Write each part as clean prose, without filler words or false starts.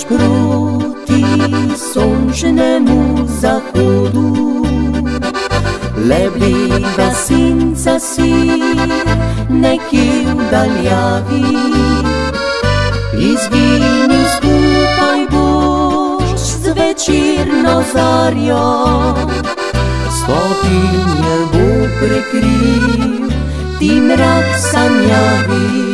proti sončnemu zahodu, lebljiva senca si nekje v daljavi. Izginil skupaj boš z večerno zarjo, stopinje bo prekril ti mrak sanjavi.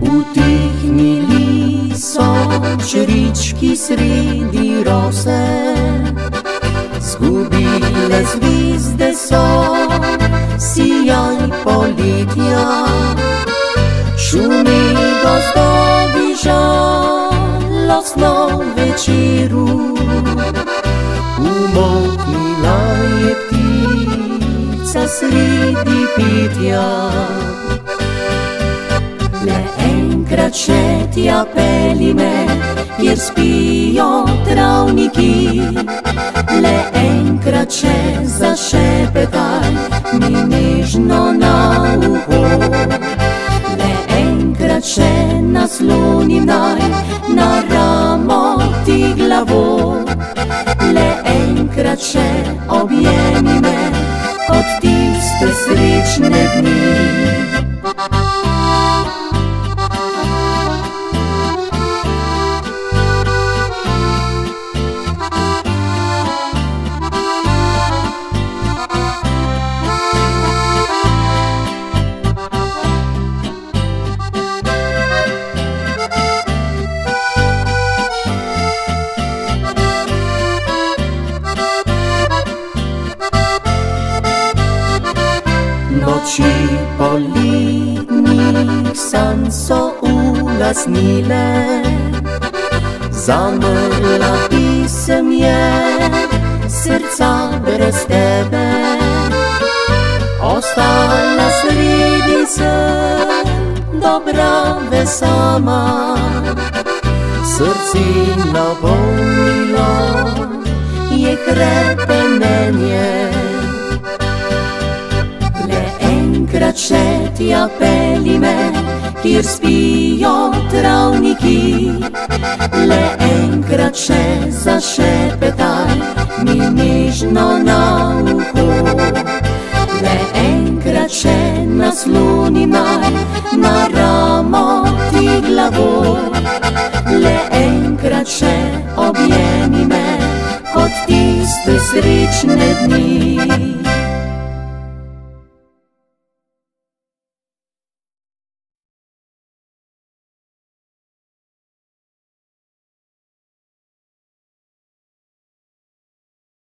Utihnili so žrički sredi rose, zgubile zvezde so sijaj poletja. Šumi gozdovi žalostno večeru, umolknila je ptica sredi petja. Le enkrat še tja pelji me, kjer spijo travniki. Le enkrat še zašepetaj mi nežno na uho. Le enkrat še naslonim naj na ramo ti glavo. Le enkrat še objemi me od tiste srečne dni. Noči poletnih sanj so ugasnile, zamrla pisem je srca brez tebe. Ostala sredi sen dobrave sama, srce napolnilo je hrepenenje. Enkrat še tja pelji me, kjer spijo travniki. Le enkrat še zašepetaj mi nežno na uho. Le enkrat še naslonim naj na ramo ti glavo. Le enkrat še objemi me od tiste srečne dni.